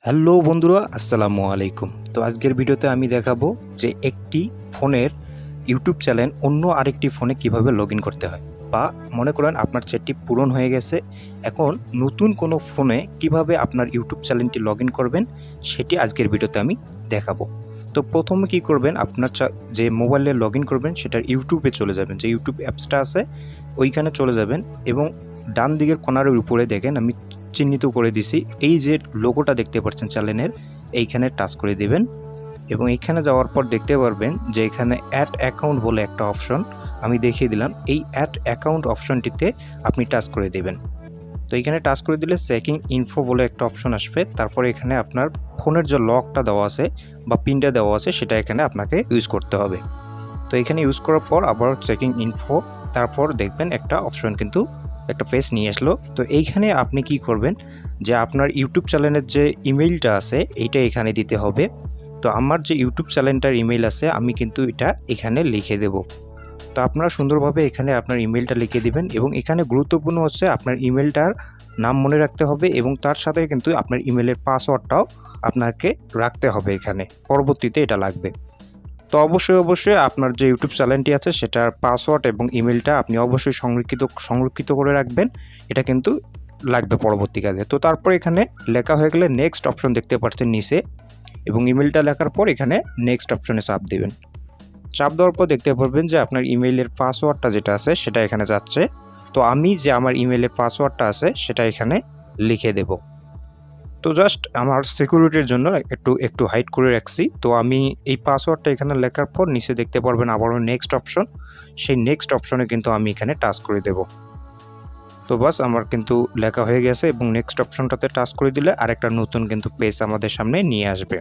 Hello বন্ধুরা, আসসালামু আলাইকুম। তো আজকের ভিডিওতে আমি দেখাবো যে একটি ফোনের ইউটিউব চ্যানেল অন্য আরেকটি ফোনে কিভাবে লগ ইন করতে হয়, বা মনে করেন আপনার চ্যাটটি পূরণ হয়ে গেছে, এখন নতুন কোনো ফোনে কিভাবে আপনার ইউটিউব চ্যানেলটি লগ ইন করবেন সেটি আজকের ভিডিওতে আমি দেখাবো। তো প্রথমে কি করবেন, আপনার যে মোবাইলে লগ ইন করবেন সেটার ইউটিউবে চলে যাবেন, যে ইউটিউব অ্যাপসটা আছে ওইখানে চলে যাবেন এবং ডান দিকের কর্নারের উপরে দেখেন আমি চিহ্নিত করে দিছি, এই যে লোগোটা দেখতে পাচ্ছেন চ্যানেলের, এইখানে টাচ করে দিবেন এবং এইখানে যাওয়ার পর দেখতে পারবেন যে এখানে অ্যাড অ্যাকাউন্ট বলে একটা অপশন আমি দেখিয়ে দিলাম। এই অ্যাড অ্যাকাউন্ট অপশনটিতে আপনি টাচ করে দেবেন। তো এখানে টাচ করে দিলে চেকিং ইনফো বলে একটা অপশন আসবে, তারপরে এখানে আপনার ফোনের যে লকটা দেওয়া আছে বা পিনটা দেওয়া আছে সেটা এখানে আপনাকে ইউজ করতে হবে। তো এখানে ইউজ করার পর আবার চেকিং ইনফো, তারপর দেখবেন একটা অপশন কিন্তু একটা পেজ নিয়ে আসলো। তো এইখানে আপনি কি করবেন, যে আপনার ইউটিউব চ্যানেলের যে ইমেইলটা আছে এইটা এখানে দিতে হবে। তো আমার যে ইউটিউব চ্যানেলটার ইমেইল আছে আমি কিন্তু এটা এখানে লিখে দেব। তো আপনারা সুন্দরভাবে এখানে আপনার ইমেইলটা লিখে দিবেন এবং এখানে গুরুত্বপূর্ণ হচ্ছে আপনার ইমেইলটার নাম মনে রাখতে হবে এবং তার সাথে কিন্তু আপনার ইমেইলের পাসওয়ার্ডটাও আপনাকে রাখতে হবে, এখানে পরবর্তীতে এটা লাগবে। তো অবশ্যই আপনার যে ইউটিউব চ্যানেলটি আছে সেটার পাসওয়ার্ড এবং ইমেলটা আপনি অবশ্যই সংরক্ষিত করে রাখবেন, এটা কিন্তু লাগবে পরবর্তী কাজে। তো তারপর এখানে লেখা হয়ে গেলে নেক্সট অপশন দেখতে পাচ্ছেন নিচে, এবং ইমেলটা লেখার পর এখানে নেক্সট অপশনে চাপ দিবেন। চাপ দেওয়ার পর দেখতে পারবেন যে আপনার ইমেইলের পাসওয়ার্ডটা যেটা আছে সেটা এখানে যাচ্ছে। তো আমি যে আমার ইমেইলের পাসওয়ার্ডটা আছে সেটা এখানে লিখে দেব। তো জাস্ট আমার সিকিউরিটির জন্য একটু হাইড করে রাখছি। তো আমি এই পাসওয়ার্ডটা এখানে লেখার পর নিচে দেখতে পারবেন আবারও নেক্সট অপশন, সেই নেক্সট অপশনে কিন্তু আমি এখানে টাচ করে দেব। তো বাস আমার কিন্তু লেখা হয়ে গেছে এবং নেক্সট অপশনটাতে টাচ করে দিলে আরেকটা নতুন কিন্তু পেজ আমাদের সামনে নিয়ে আসবে।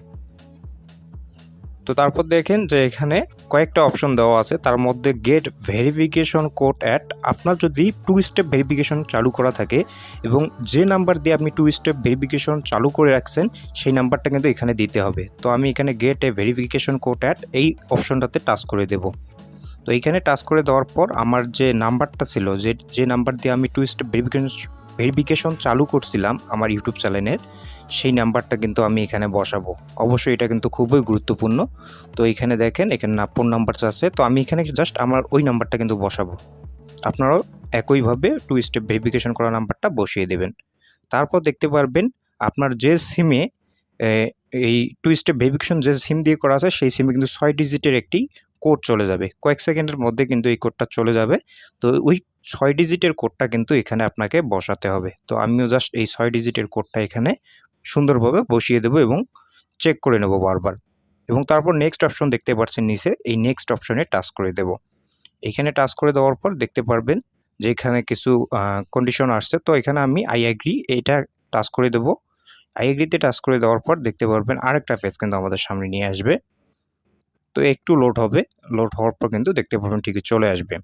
তো তারপর দেখেন যে এখানে কয়েকটা অপশন দেওয়া আছে, তার মধ্যে গেট ভেরিফিকেশন কোড অ্যাট, আপনার যদি 2 স্টেপ ভেরিফিকেশন চালু করা থাকে এবং যে নাম্বার দিয়ে আপনি 2 স্টেপ ভেরিফিকেশন চালু করে রাখছেন সেই নাম্বারটা কিন্তু এখানে দিতে হবে। তো আমি এখানে gate A verification code at এই অপশনটাতে টাচ করে দেব। তো এইখানে টাচ করে দেওয়ার পর আমার যে নাম্বারটা ছিল, যে নাম্বার দিয়ে আমি 2 স্টেপ ভেরিফিকেশন চালু করছিলাম আমার ইউটিউব চ্যানেলের, সেই নাম্বারটা কিন্তু আমি এখানে বসাবো। অবশ্যই এটা কিন্তু খুবই গুরুত্বপূর্ণ। তো এখানে দেখেন এখানে ফোন নাম্বার আছে, তো আমি এখানে জাস্ট আমার ওই নাম্বারটা কিন্তু বসাবো। আপনারাও একইভাবে 2 স্টেপ ভেরিফিকেশন করা নাম্বারটা বসিয়ে দেবেন। তারপর দেখতে পারবেন আপনার যে সিমে এই 2 স্টেপ ভেরিফিকেশন যে সিম দিয়ে করা আছে সেই সিমে কিন্তু 6 ডিজিটের একটি কোড চলে যাবে। কয়েক সেকেন্ডের মধ্যে কিন্তু এই কোডটা চলে যাবে। তো ওই 6 ডিজিটের কোডটা কিন্তু এখানে আপনাকে বসাতে হবে। তো আমিও জাস্ট এই 6 ডিজিটের কোডটা এখানে সুন্দরভাবে বসিয়ে দেব এবং চেক করে নেব বারবার। এবং তারপর নেক্সট অপশন দেখতে পাচ্ছেন নিচে, এই নেক্সট অপশনে টাচ করে দেব। এখানে টাচ করে দেওয়ার পর দেখতে পারবেন যে এখানে কিছু কন্ডিশন আসছে। তো এখানে আমি আই এগ্রি এইটা টাচ করে দেব। আই এগ্রিতে টাচ করে দেওয়ার পর দেখতে পারবেন আরেকটা পেজ কিন্তু আমাদের সামনে নিয়ে আসবে। তো একটু লোড হবে, লোড হওয়ার পর কিন্তু দেখতে পারবেন ঠিকই চলে আসবে।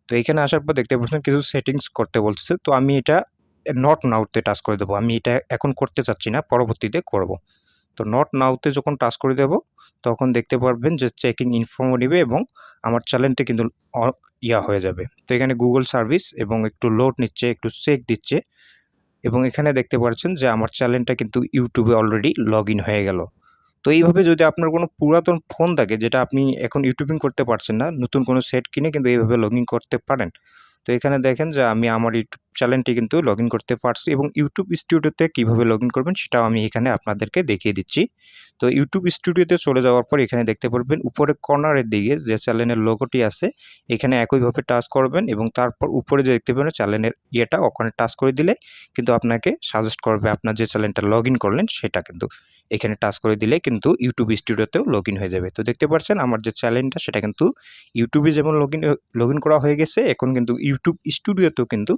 তো এখানে আসার পর দেখতে পাচ্ছেন কিছু সেটিংস করতে বলতেছে, তো আমি এটা নট নাওতে টাচ করে দেবো। আমি এটা এখন করতে চাচ্ছি না, পরবর্তীতে করব। তো নট নাওতে যখন টাচ করে দেব তখন দেখতে পারবেন যে চেকিং ইনফর্ম নিবে এবং আমার চ্যানেলটা কিন্তু হয়ে যাবে। তো এখানে গুগল সার্ভিস এবং একটু লোড নিচ্ছে, একটু চেক দিচ্ছে এবং এখানে দেখতে পাচ্ছেন যে আমার চ্যানেলটা কিন্তু ইউটিউবে অলরেডি লগ ইন হয়ে গেল। তো এইভাবে যদি আপনার কোনো পুরাতন ফোন থাকে যেটা আপনি এখন ইউটিউবিং করতে পারছেন না, নতুন কোনো সেট কিনে কিন্তু এইভাবে লগ ইন করতে পারেন। তো এখানে দেখেন যে আমি আমার ইউটিউব চ্যানেলটি কিন্তু লগ ইন করতে পারছি এবং ইউটিউব স্টুডিওতে কীভাবে লগ ইন করবেন সেটাও আমি এখানে আপনাদেরকে দেখিয়ে দিচ্ছি। তো ইউটিউব স্টুডিওতে চলে যাওয়ার পর এখানে দেখতে পারবেন উপরে কর্নারের দিকে যে চ্যানেলের লোগোটি আছে এখানে একইভাবে টাচ করবেন এবং তারপর উপরে যে দেখতে পাবেন চ্যানেলের ইয়েটা ওখানে টাচ করে দিলে কিন্তু আপনাকে সাজেস্ট করবে আপনার যে চ্যানেলটা লগ ইন করলেন সেটা কিন্তু এখানে টাচ করে দিলে কিন্তু ইউটিউব স্টুডিওতেও লগ ইন হয়ে যাবে। তো দেখতে পাচ্ছেন আমার যে চ্যানেলটা সেটা কিন্তু ইউটিউবে যেমন লগ ইন করা হয়ে গেছে, এখন কিন্তু ইউটিউব স্টুডিওতেও কিন্তু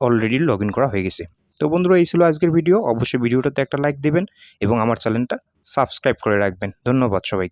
অলরেডি লগ ইন করা হয়ে গেছে। তো বন্ধুরা, এই ছিল আজকের ভিডিও। অবশ্যই ভিডিওটাতে একটা লাইক দিবেন এবং আমার চ্যানেলটা সাবস্ক্রাইব করে রাখবেন। ধন্যবাদ সবাই।